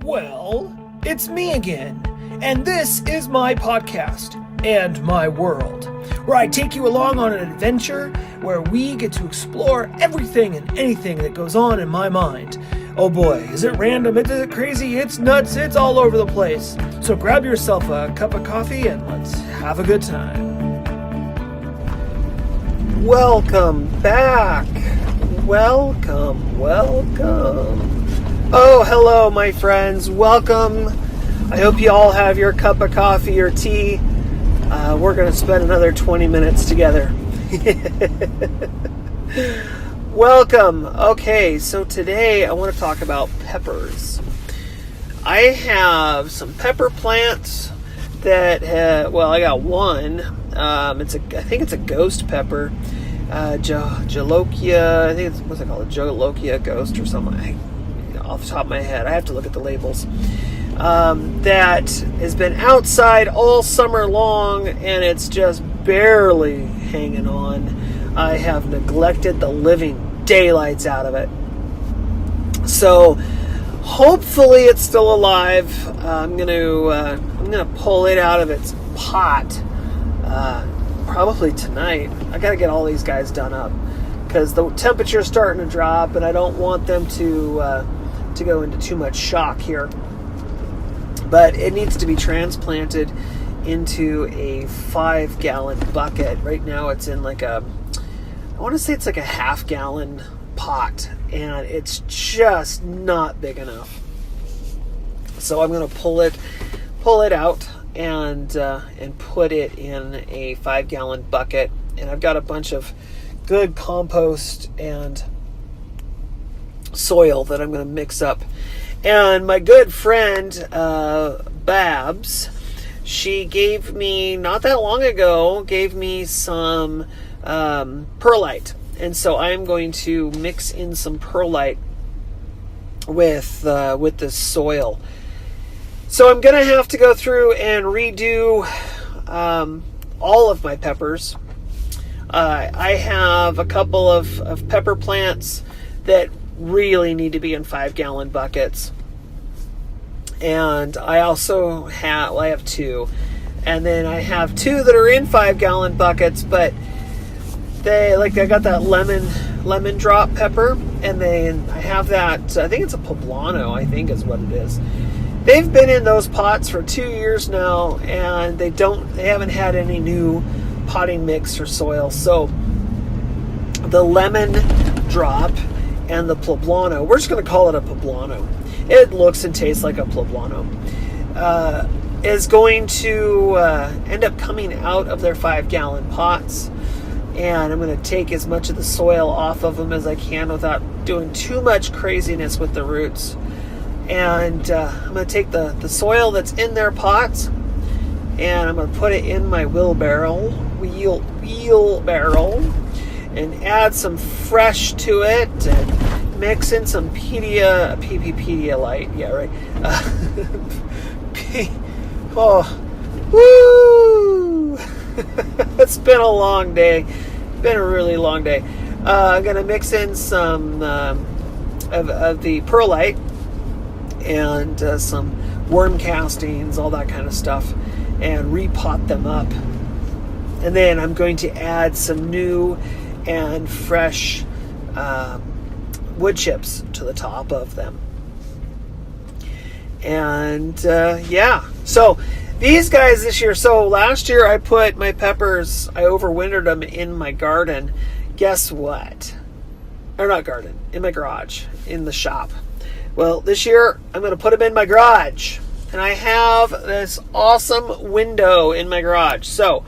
Well, it's me again, and this is my podcast and my world, where I take you along on an adventure where we get to explore everything and anything that goes on in my mind. Oh boy, is it random, is it crazy, it's nuts, it's all over the place. So grab yourself a cup of coffee and let's have a good time. Welcome back. Welcome. Oh, hello, my friends. Welcome. I hope you all have your cup of coffee or tea. We're going to spend another 20 minutes together. Welcome. Okay, so today I want to talk about peppers. I have some pepper plants that I got one. I think it's a ghost pepper. Jolokia, I think what's it called? A Jolokia ghost or something. Off the top of my head, I have to look at the labels. That has been outside all summer long, and it's just barely hanging on. I have neglected the living daylights out of it. So hopefully it's still alive. I'm gonna pull it out of its pot probably tonight. I gotta get all these guys done up because the temperature's starting to drop, and I don't want them to go into too much shock here. But it needs to be transplanted into a 5-gallon bucket. Right now it's in I want to say it's like a half-gallon pot, and it's just not big enough. So I'm going to pull it out and put it in a 5-gallon bucket. And I've got a bunch of good compost and soil that I'm going to mix up. And my good friend Babs, she gave me not that long ago some perlite, and so I'm going to mix in some perlite with this soil. So I'm going to have to go through and redo all of my peppers. I have a couple of pepper plants that really need to be in 5-gallon buckets, and I have two, and then I have two that are in 5-gallon buckets, but I got that lemon drop pepper, and then I have that, I think it's a poblano, I think is what it is. They've been in those pots for 2 years now, and they haven't had any new potting mix or soil. So the lemon drop and the poblano, we're just going to call it a poblano. It looks and tastes like a poblano. Is going to end up coming out of their 5-gallon pots, and I'm going to take as much of the soil off of them as I can without doing too much craziness with the roots. And I'm going to take the soil that's in their pots, and I'm going to put it in my wheelbarrow, and add some fresh to it, and mix in some Pedialyte. Yeah, right. Woo! It's been a long day. Been a really long day. I'm going to mix in some of the perlite and some worm castings, all that kind of stuff, and repot them up. And then I'm going to add some new and fresh wood chips to the top of them. And so these guys this year, so last year I put my peppers, I overwintered them in my garden. Guess what? Or not garden, in my garage, in the shop. Well, this year I'm going to put them in my garage, and I have this awesome window in my garage. So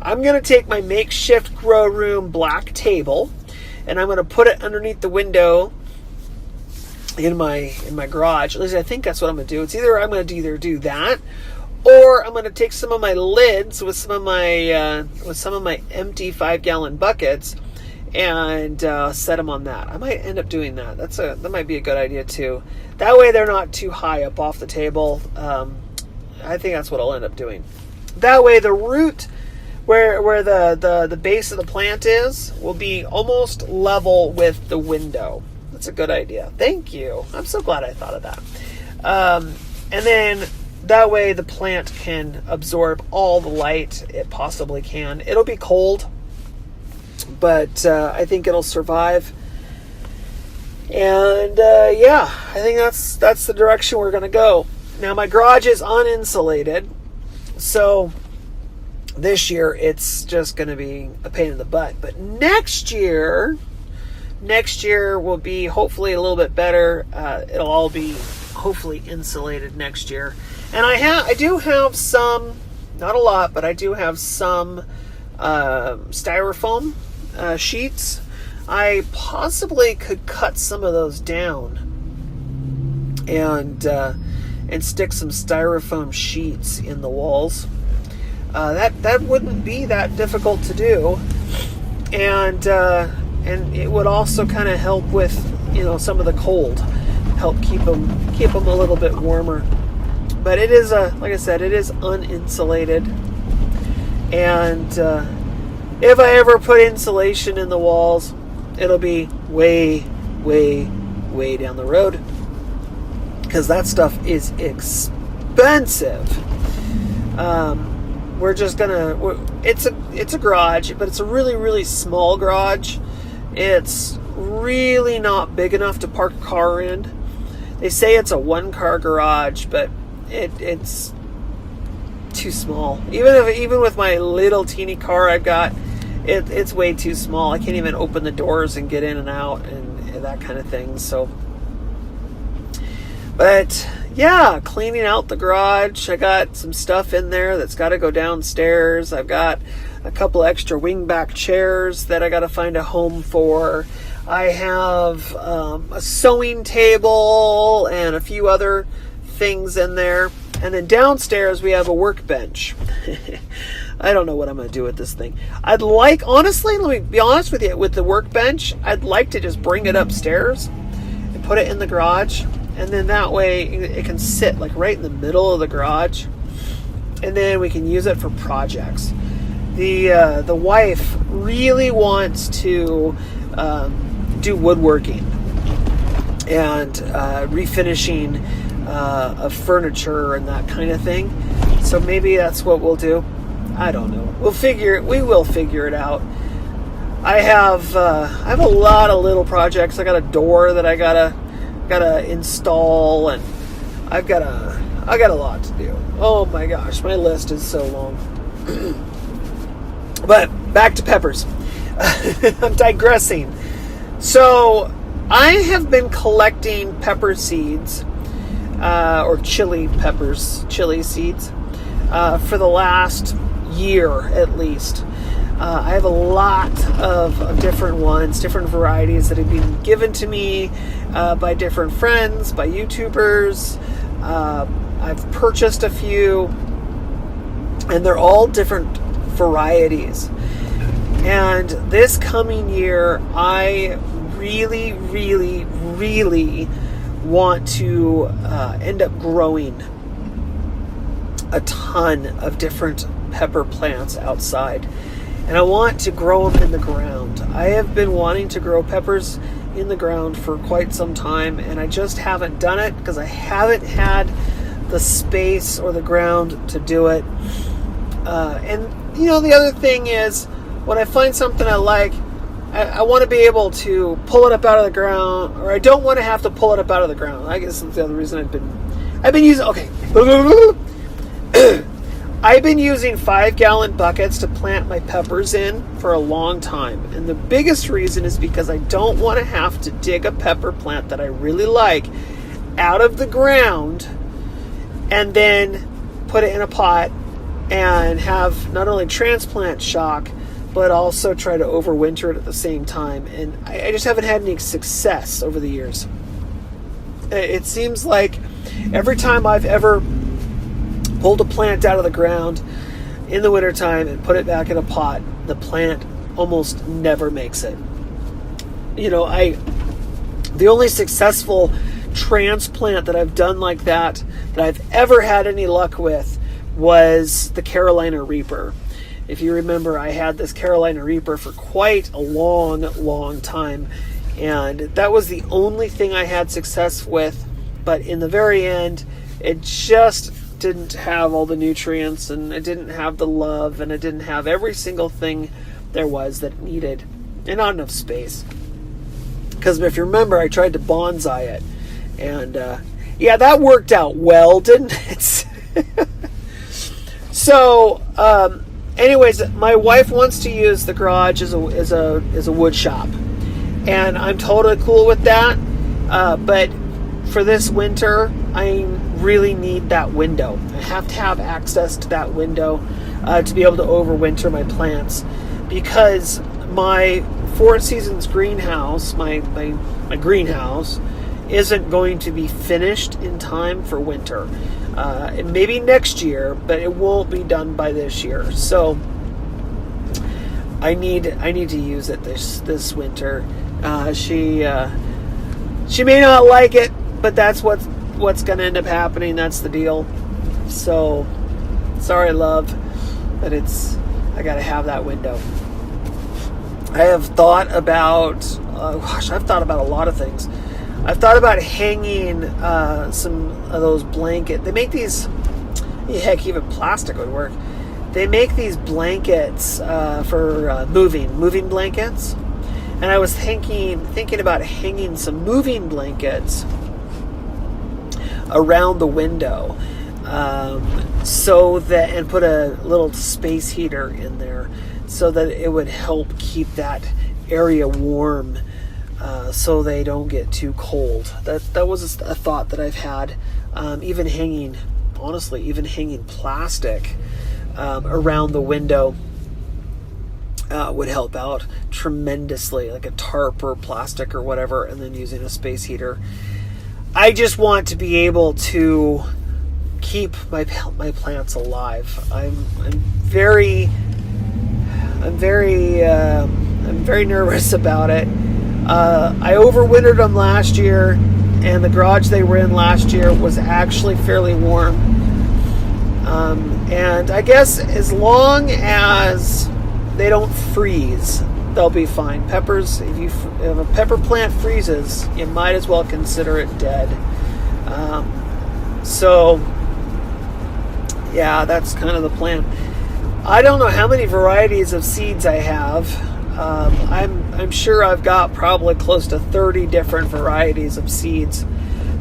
I'm going to take my makeshift grow room black table, and I'm going to put it underneath the window in my garage. At least I think that's what I'm going to do. I'm going to do that, or I'm going to take some of my lids with some of my empty 5-gallon buckets and set them on that. I might end up doing that. That might be a good idea too. That way they're not too high up off the table. I think that's what I'll end up doing. That way the root, where the base of the plant is, will be almost level with the window. That's a good idea. Thank you. I'm so glad I thought of that. And then that way the plant can absorb all the light it possibly can. It'll be cold, but I think it'll survive. And yeah, I think that's the direction we're going to go. Now my garage is uninsulated, so this year it's just going to be a pain in the butt. But next year will be hopefully a little bit better. It'll all be hopefully insulated next year. And I do have some, not a lot, but I do have some styrofoam sheets. I possibly could cut some of those down and stick some styrofoam sheets in the walls. That wouldn't be that difficult to do, and it would also kind of help with some of the cold, help keep them a little bit warmer. But it is like I said, it is uninsulated, and if I ever put insulation in the walls, it'll be way, way, way down the road, because that stuff is expensive. We're just gonna. It's a garage, but it's a really, really small garage. It's really not big enough to park a car in. They say it's a 1-car garage, but it's too small. Even with my little teeny car I've got, it's way too small. I can't even open the doors and get in and out and that kind of thing. So, but yeah, cleaning out the garage. I got some stuff in there that's got to go downstairs. I've got a couple extra wingback chairs that I got to find a home for. I have a sewing table and a few other things in there. And then downstairs we have a workbench. I don't know what I'm going to do with this thing. Honestly, let me be honest with you, with the workbench, I'd like to just bring it upstairs and put it in the garage. And then that way it can sit like right in the middle of the garage. And then we can use it for projects. The wife really wants to do woodworking and refinishing of furniture and that kind of thing. So maybe that's what we'll do. I don't know. We will figure it out. I have a lot of little projects. I got a door that I gotta install, and I got a lot to do. Oh my gosh, my list is so long. But back to peppers. I'm digressing. So I have been collecting pepper seeds, or chili seeds, for the last year at least. I have a lot of different ones, different varieties that have been given to me by different friends, by YouTubers. I've purchased a few, and they're all different varieties. And this coming year, I really, really, really want to end up growing a ton of different pepper plants outside. And I want to grow them in the ground. I have been wanting to grow peppers in the ground for quite some time, and I just haven't done it because I haven't had the space or the ground to do it. And the other thing is, when I find something I like, I want to be able to pull it up out of the ground, or I don't want to have to pull it up out of the ground. I guess that's the other reason I've been using, okay. I've been using 5-gallon buckets to plant my peppers in for a long time. And the biggest reason is because I don't want to have to dig a pepper plant that I really like out of the ground and then put it in a pot and have not only transplant shock, but also try to overwinter it at the same time. And I just haven't had any success over the years. It seems like every time I've ever pulled a plant out of the ground in the wintertime and put it back in a pot, the plant almost never makes it. The only successful transplant that I've done like that I've ever had any luck with was the Carolina Reaper. If you remember, I had this Carolina Reaper for quite a long, long time, and that was the only thing I had success with. but in the very end, it just didn't have all the nutrients, and it didn't have the love, and it didn't have every single thing there was that it needed, and not enough space. Because if you remember, I tried to bonsai it, and yeah, that worked out well, didn't it? So, anyways, my wife wants to use the garage as a wood shop, and I'm totally cool with that. But for this winter, I really need that window. I have to have access to that window to be able to overwinter my plants, because my Four Seasons greenhouse, my greenhouse, isn't going to be finished in time for winter. Maybe next year, but it won't be done by this year. So I need to use it this winter. She may not like it, but that's what's going to end up happening. That's the deal. So sorry, love, but I got to have that window. I have thought about I've thought about a lot of things. I've thought about hanging some of those blankets. They make these, heck, even plastic would work. They make these blankets for moving blankets. And I was thinking about hanging some moving blankets around the window, and put a little space heater in there, so that it would help keep that area warm, so they don't get too cold. That was a thought that I've had. Even hanging plastic around the window would help out tremendously, like a tarp or plastic or whatever, and then using a space heater. I just want to be able to keep my plants alive. I'm very nervous about it. I overwintered them last year, and the garage they were in last year was actually fairly warm. And I guess as long as they don't freeze, they'll be fine. Peppers, if a pepper plant freezes, you might as well consider it dead. So yeah, that's kind of the plan. I don't know how many varieties of seeds I have. I'm sure I've got probably close to 30 different varieties of seeds.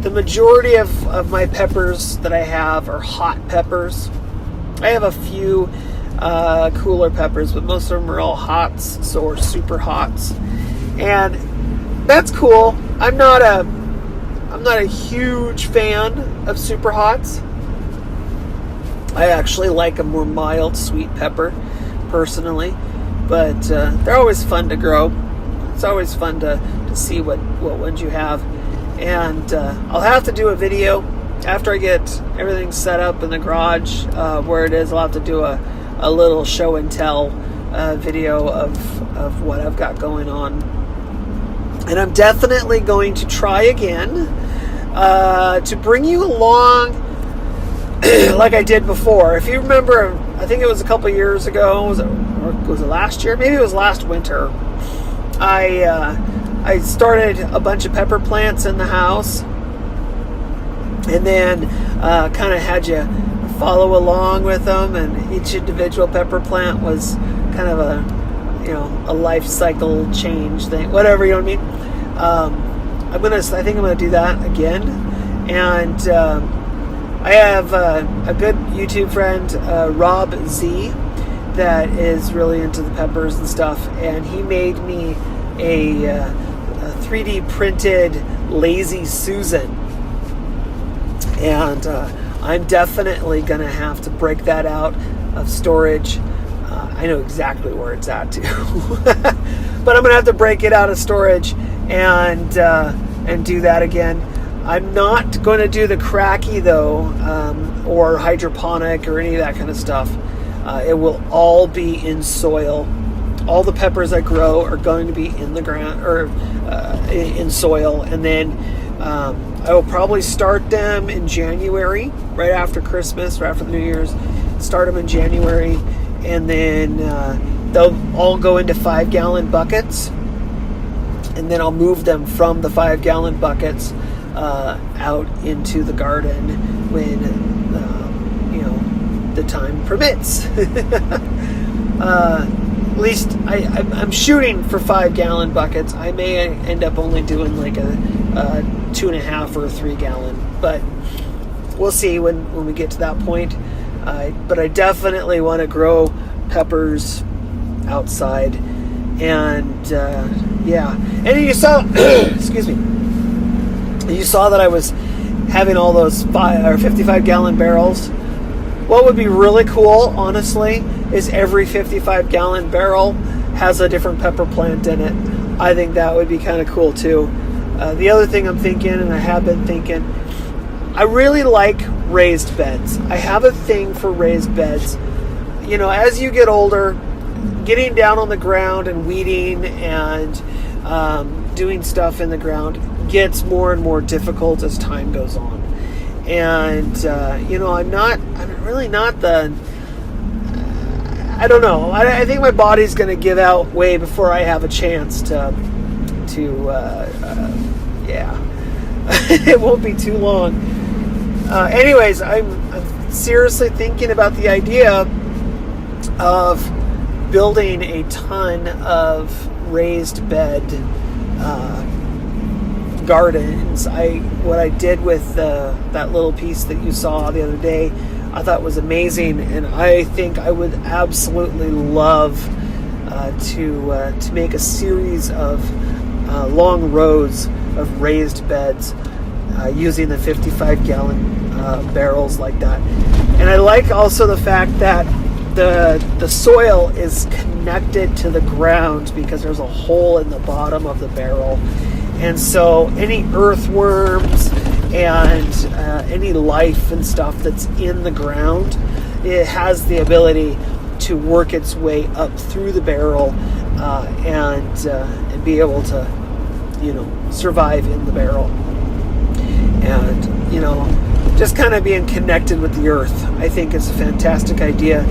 The majority of my peppers that I have are hot peppers. I have a few cooler peppers, but most of them are all hots, or super hots, and that's cool. I'm not a huge fan of super hots. I actually like a more mild sweet pepper, personally, but they're always fun to grow. It's always fun to see what ones you have, and I'll have to do a video after I get everything set up in the garage where it is. I'll have to do a little show and tell video of what I've got going on, and I'm definitely going to try again to bring you along like I did before. If you remember, I think it was a couple years ago. Was it last year? Maybe it was last winter. I started a bunch of pepper plants in the house, and then kind of had you follow along with them, and each individual pepper plant was kind of a life cycle change thing, whatever, you know what I mean. I think I'm gonna do that again, and I have a good YouTube friend, Rob Z, that is really into the peppers and stuff, and he made me a 3D printed Lazy Susan, and I'm definitely going to have to break that out of storage. I know exactly where it's at too, but I'm going to have to break it out of storage and do that again. I'm not going to do the cracky though, or hydroponic or any of that kind of stuff. It will all be in soil. All the peppers I grow are going to be in the ground, or in soil, and then I will probably start them in January, right after Christmas, or after the New Year's. Start them in January, and then they'll all go into 5-gallon buckets, and then I'll move them from the 5-gallon buckets out into the garden when the time permits. At least I'm shooting for 5-gallon buckets. I may end up only doing like a 2.5 or a 3-gallon, but we'll see when we get to that point. But I definitely want to grow peppers outside, and and you saw excuse me, you saw that I was having all those 55-gallon barrels. What would be really cool, honestly, is every 55-gallon barrel has a different pepper plant in it. I think that would be kind of cool too. The other thing I'm thinking, and I have been thinking, I really like raised beds. I have a thing for raised beds. As you get older, getting down on the ground and weeding and doing stuff in the ground gets more and more difficult as time goes on. And I'm really not the, I don't know. I think my body's going to give out way before I have a chance to it won't be too long. Anyways, I'm seriously thinking about the idea of building a ton of raised bed gardens. What I did with that little piece that you saw the other day, I thought was amazing, and I think I would absolutely love to make a series of long rows of raised beds using the 55-gallon barrels like that. And I like also the fact that the soil is connected to the ground because there's a hole in the bottom of the barrel. And so any earthworms and any life and stuff that's in the ground, it has the ability to work its way up through the barrel and be able to, survive in the barrel. And, just kind of being connected with the earth, I think is a fantastic idea.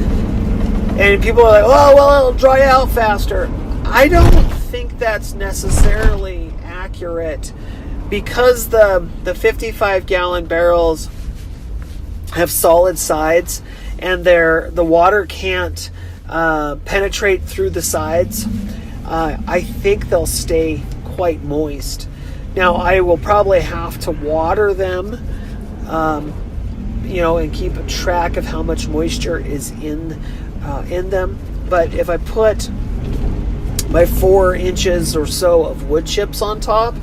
And people are like, oh, well, it'll dry out faster. I don't think that's necessarily accurate, because the 55-gallon barrels have solid sides, and the water can't penetrate through the sides. I think they'll stay quite moist. Now, I will probably have to water them, and keep a track of how much moisture is in them. But if I put my 4 inches or so of wood chips on top,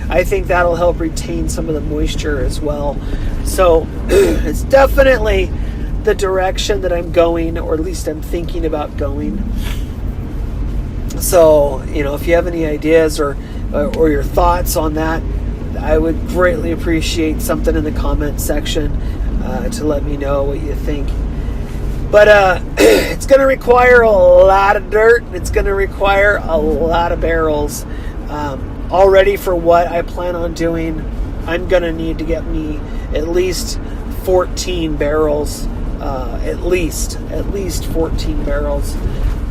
I think that'll help retain some of the moisture as well. So it's definitely the direction that I'm going, or at least I'm thinking about going. So, if you have any ideas or your thoughts on that, I would greatly appreciate something in the comment section to let me know what you think. But it's going to require a lot of dirt. It's going to require a lot of barrels. Already for what I plan on doing, I'm going to need to get me at least 14 barrels. At least 14 barrels.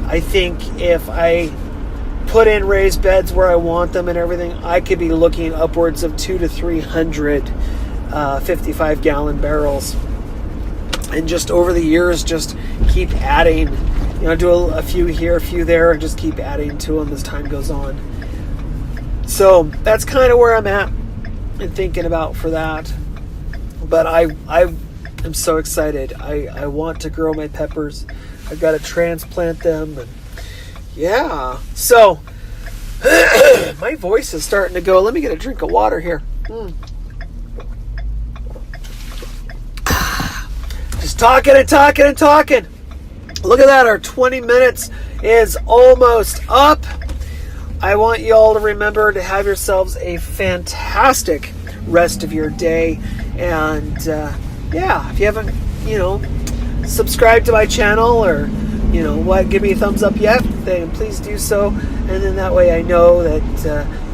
I think if I put in raised beds where I want them and everything, I could be looking upwards of 200 to 300 55-gallon barrels. And just over the years, just keep adding, do a few here, a few there, and just keep adding to them as time goes on. So that's kind of where I'm at and thinking about for that. But I am so excited. I want to grow my peppers. I've got to transplant them. And yeah. So my voice is starting to go. Let me get a drink of water here. Just talking and talking and talking. Look at that. Our 20 minutes is almost up. I want you all to remember to have yourselves a fantastic rest of your day. And if you haven't, subscribed to my channel or, give me a thumbs up yet, then please do so. And then that way I know that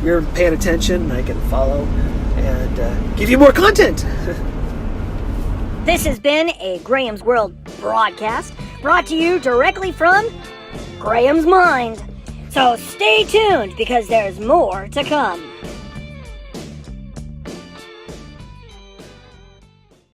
you're paying attention and I can follow and give you more content. This has been a Graham's World broadcast brought to you directly from Graham's mind. So stay tuned because there's more to come.